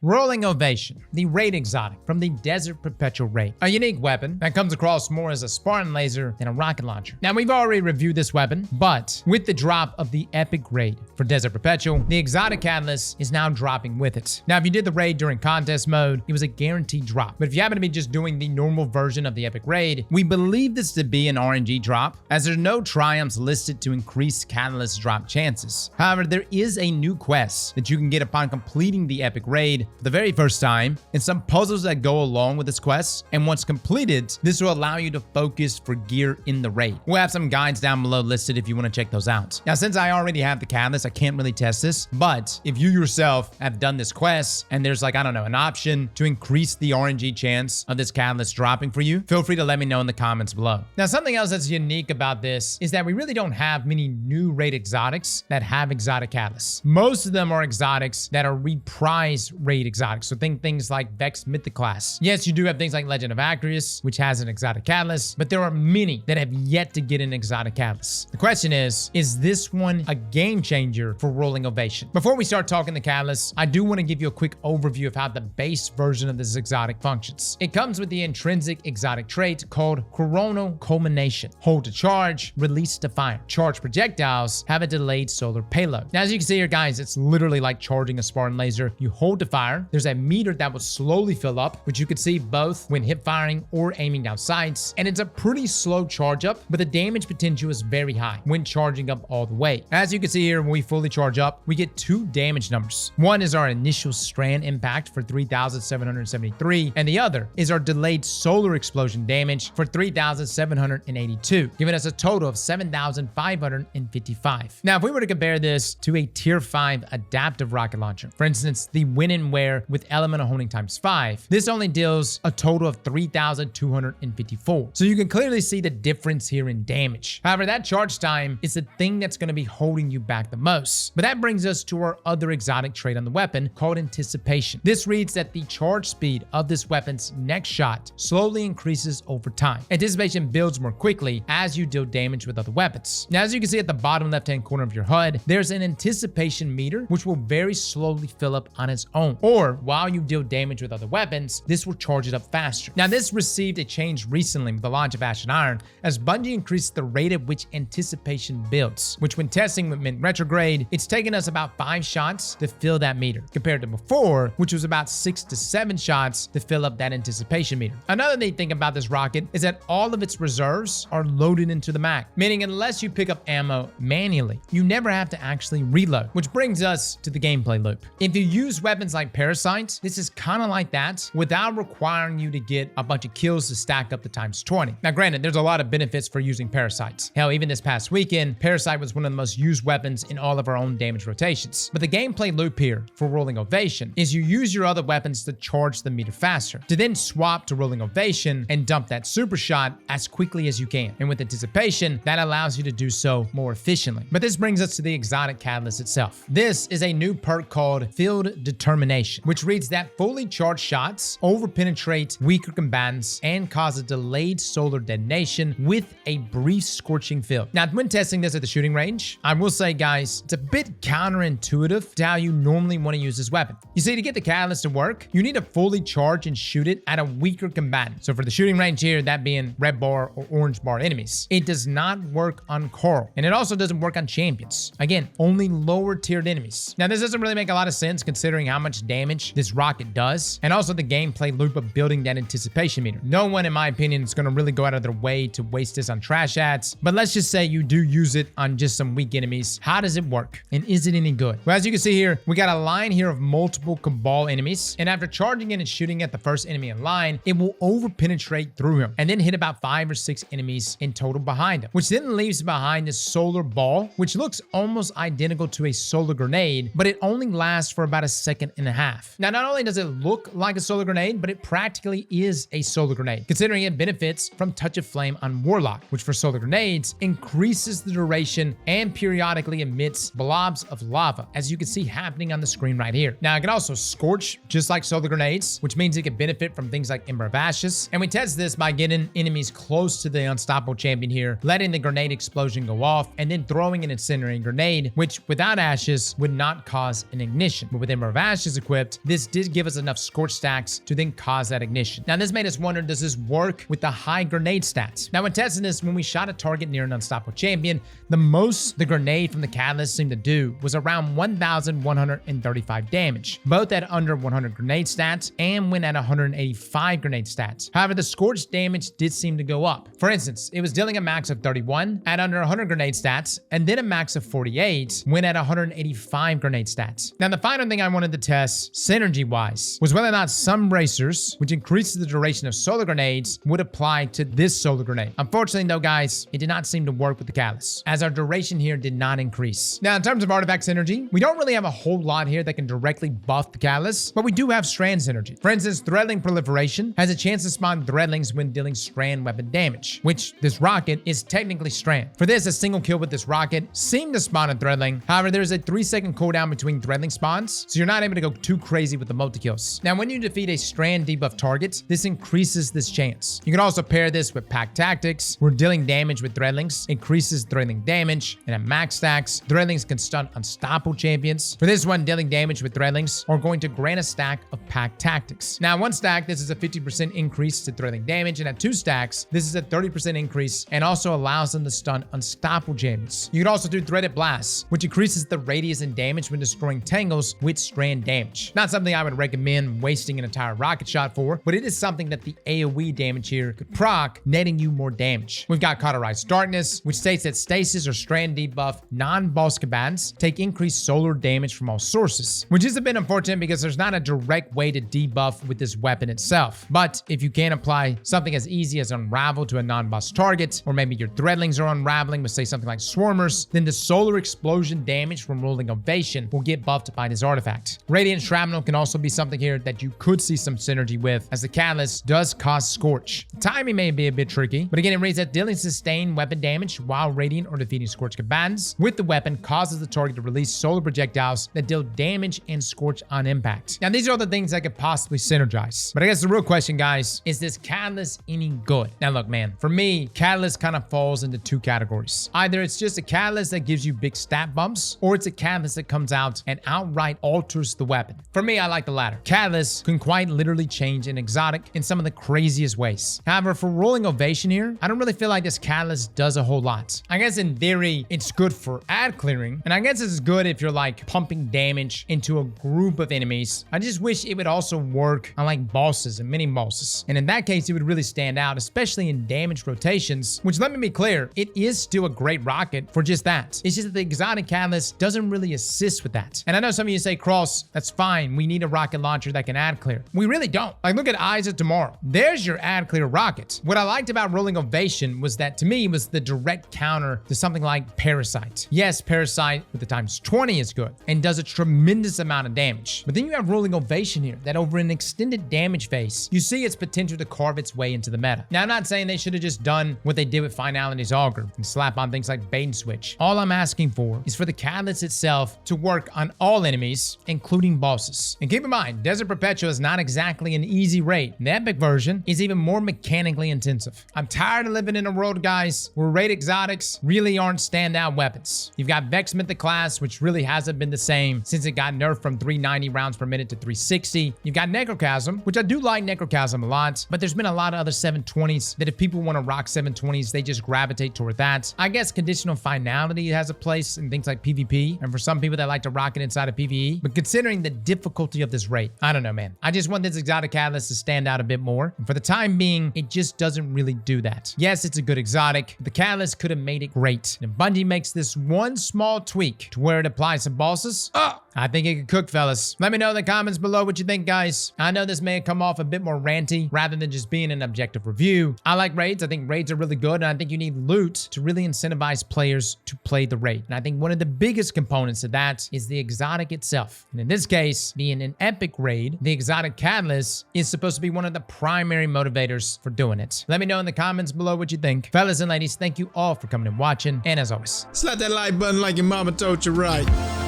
Whirling Ovation, the raid exotic from the Desert Perpetual Raid. A unique weapon that comes across more as a Spartan laser than a rocket launcher. Now, we've already reviewed this weapon, but with the drop of the epic raid for Desert Perpetual, the exotic catalyst is now dropping with it. Now, if you did the raid during contest mode, it was a guaranteed drop. But if you happen to be just doing the normal version of the epic raid, we believe this to be an RNG drop, as there's no triumphs listed to increase catalyst drop chances. However, there is a new quest that you can get upon completing the epic raid for the very first time, and some puzzles that go along with this quest, and once completed, this will allow you to focus for gear in the raid. We'll have some guides down below listed if you want to check those out. Now, since I already have the catalyst, I can't really test this, but if you yourself have done this quest, and there's like, I don't know, an option to increase the RNG chance of this catalyst dropping for you, feel free to let me know in the comments below. Now, something else that's unique about this is that we really don't have many new raid exotics that have exotic catalysts. Most of them are exotics that are reprised raid exotics. So think things like Vex Mythic class. Yes, you do have things like Legend of Acreus, which has an exotic catalyst, but there are many that have yet to get an exotic catalyst. The question is this one a game changer for Whirling Ovation? Before we start talking the catalyst, I do want to give you a quick overview of how the base version of this exotic functions. It comes with the intrinsic exotic trait called Coronal Culmination. Hold to charge, release to fire. Charge projectiles have a delayed solar payload. Now, as you can see here, guys, it's literally like charging a Spartan laser. You hold to fire. There's a meter that will slowly fill up, which you could see both when hip firing or aiming down sights. And it's a pretty slow charge up, but the damage potential is very high when charging up all the way. As you can see here, when we fully charge up, we get two damage numbers. One is our initial strand impact for 3,773, and the other is our delayed solar explosion damage for 3,782, giving us a total of 7,555. Now, if we were to compare this to a tier 5 adaptive rocket launcher, for instance, the Win and Wear with elemental honing times 5, this only deals a total of 3,254. So you can clearly see the difference here in damage. However, that charge time is the thing that's going to be holding you back the most. But that brings us to our other exotic trait on the weapon called Anticipation. This reads that the charge speed of this weapon's next shot slowly increases over time. Anticipation builds more quickly as you deal damage with other weapons. Now, as you can see at the bottom left-hand corner of your HUD, there's an anticipation meter which will very slowly fill up on its own. Or while you deal damage with other weapons, this will charge it up faster. Now, this received a change recently with the launch of Ash and Iron, as Bungie increased the rate at which anticipation builds, which when testing with Mint Retrograde, it's taken us about 5 shots to fill that meter, compared to before, which was about 6 to 7 shots to fill up that anticipation meter. Another neat thing about this rocket is that all of its reserves are loaded into the mag, meaning unless you pick up ammo manually, you never have to actually reload, which brings us to the gameplay loop. If you use weapons like Parasite, this is kind of like that without requiring you to get a bunch of kills to stack up the times 20. Now, granted, there's a lot of benefits for using Parasites. Hell, even this past weekend, Parasite was one of the most used weapons in all of our own damage rotations. But the gameplay loop here for Whirling Ovation is you use your other weapons to charge the meter faster, to then swap to Whirling Ovation and dump that super shot as quickly as you can. And with Anticipation, that allows you to do so more efficiently. But this brings us to the exotic catalyst itself. This is a new perk called Field Determination, which reads that fully charged shots over-penetrate weaker combatants and cause a delayed solar detonation with a brief scorching field. Now, when testing this at the shooting range, I will say, guys, it's a bit counterintuitive to how you normally want to use this weapon. You see, to get the catalyst to work, you need to fully charge and shoot it at a weaker combatant. So for the shooting range here, that being red bar or orange bar enemies, it does not work on Coral, and it also doesn't work on champions. Again, only lower tiered enemies. Now, this doesn't really make a lot of sense considering how much damage this rocket does, and also the gameplay loop of building that anticipation meter. No one, in my opinion, is going to really go out of their way to waste this on trash ads, but let's just say you do use it on just some weak enemies. How does it work? And is it any good? Well, as you can see here, we got a line here of multiple Cabal enemies, and after charging in and shooting at the first enemy in line, it will over-penetrate through him, and then hit about 5 or 6 enemies in total behind him, which then leaves behind this solar ball, which looks almost identical to a solar grenade, but it only lasts for about a second and a half. Now, not only does it look like a solar grenade, but it practically is a solar grenade, considering it benefits from Touch of Flame on Warlock, which for solar grenades increases the duration and periodically emits blobs of lava, as you can see happening on the screen right here. Now, it can also scorch just like solar grenades, which means it can benefit from things like Ember of Ashes. And we test this by getting enemies close to the unstoppable champion here, letting the grenade explosion go off, and then throwing an incinerating grenade, which without ashes would not cause an ignition. But with Ember of Ashes equipped, this did give us enough scorch stacks to then cause that ignition. Now this made us wonder, does this work with the high grenade stats? Now when testing this, when we shot a target near an unstoppable champion, the most the grenade from the catalyst seemed to do was around 1,135 damage, both at under 100 grenade stats and when at 185 grenade stats. However, the scorch damage did seem to go up. For instance, it was dealing a max of 31 at under 100 grenade stats, and then a max of 48 when at 185 grenade stats. Now the final thing I wanted to test, synergy-wise, was whether or not some bracers, which increases the duration of solar grenades, would apply to this solar grenade. Unfortunately though, guys, it did not seem to work with the catalyst, as our duration here did not increase. Now in terms of artifact synergy, we don't really have a whole lot here that can directly buff the catalyst, but we do have strand synergy. For instance, threadling proliferation has a chance to spawn threadlings when dealing strand weapon damage, which this rocket is technically strand. For this, a single kill with this rocket seemed to spawn a threadling. However, there's a 3-second cooldown between threadling spawns, so you're not able to go too crazy with the multi-kills. Now when you defeat a strand debuff target, this increases this chance. You can also pair this with pack tactics, where dealing damage with threadlings increases threadling damage, and at max stacks, threadlings can stun unstoppable champions. For this one, dealing damage with threadlings are going to grant a stack of pack tactics. Now, 1 stack, this is a 50% increase to threadling damage, and at 2 stacks, this is a 30% increase and also allows them to stun unstoppable champions. You can also do threaded blasts, which increases the radius and damage when destroying tangles with strand damage. Not something I would recommend wasting an entire rocket shot for, but it is something that the AoE damage here could proc, netting you more damage. We've got Cauterized Darkness, which states that stasis or strand debuff non-boss combatants take increased solar damage from all sources, which is a bit unfortunate because there's not a direct way to debuff with this weapon itself. But if you can apply something as easy as Unravel to a non-boss target, or maybe your threadlings are unraveling with say something like Swarmers, then the solar explosion damage from Whirling Ovation will get buffed by this artifact. Radiant Shrapnel can also be something here that you could see some synergy with, as the catalyst does cause Scorch. The timing may be a bit tricky, but again, it reads that dealing sustained weapon damage while radiant or defeating Scorch combatants with the weapon causes the target to release solar projectiles that deal damage and Scorch on impact. Now, these are all the things that could possibly synergize. But I guess the real question, guys, is this catalyst any good? Now, look, man, for me, catalyst kind of falls into 2 categories. Either it's just a catalyst that gives you big stat bumps, or it's a catalyst that comes out and outright alters the weapon. For me, I like the latter. Catalyst can quite literally change an exotic in some of the craziest ways. However, for Whirling Ovation here, I don't really feel like this catalyst does a whole lot. I guess in theory, it's good for ad clearing, and I guess it's good if you're like pumping damage into a group of enemies. I just wish it would also work on like bosses and mini bosses. And in that case, it would really stand out, especially in damage rotations, which, let me be clear, it is still a great rocket for just that. It's just that the exotic catalyst doesn't really assist with that. And I know some of you say, Cross, that's fine. We need a rocket launcher that can ad clear. We really don't. Like, look at Eyes of Tomorrow. There's your ad clear rocket. What I liked about Whirling Ovation was that, to me, was the direct counter to something like Parasite. Yes, Parasite with the times 20 is good and does a tremendous amount of damage. But then you have Whirling Ovation here that over an extended damage phase, you see its potential to carve its way into the meta. Now, I'm not saying they should have just done what they did with Finality's Augur and slap on things like bait and switch. All I'm asking for is for the catalyst itself to work on all enemies, including bosses. And keep in mind, Desert Perpetual is not exactly an easy raid. The epic version is even more mechanically intensive. I'm tired of living in a world, guys, where raid exotics really aren't standout weapons. You've got Vex Mythic class, which really hasn't been the same since it got nerfed from 390 rounds per minute to 360. You've got Necrochasm, which I do like Necrochasm a lot, but there's been a lot of other 720s that if people want to rock 720s, they just gravitate toward that. I guess conditional finality has a place in things like PvP, and for some people that like to rock it inside of PvE, but considering the difficulty of this raid, I don't know, man. I just want this exotic catalyst to stand out a bit more, and for the time being, it just doesn't really do that. Yes, it's a good exotic, but the catalyst could have made it great. And if Bungie makes this one small tweak to where it applies to bosses, I think it could cook, fellas. Let me know in the comments below what you think, guys. I know this may have come off a bit more ranty rather than just being an objective review. I like raids. I think raids are really good, and I think you need loot to really incentivize players to play the raid. And I think one of the biggest components of that is the exotic itself. And in this case, being an epic raid, the exotic catalyst is supposed to be one of the primary motivators for doing it. Let me know in the comments below what you think. Fellas and ladies, thank you all for coming and watching. And as always, slap that like button like your mama told you right.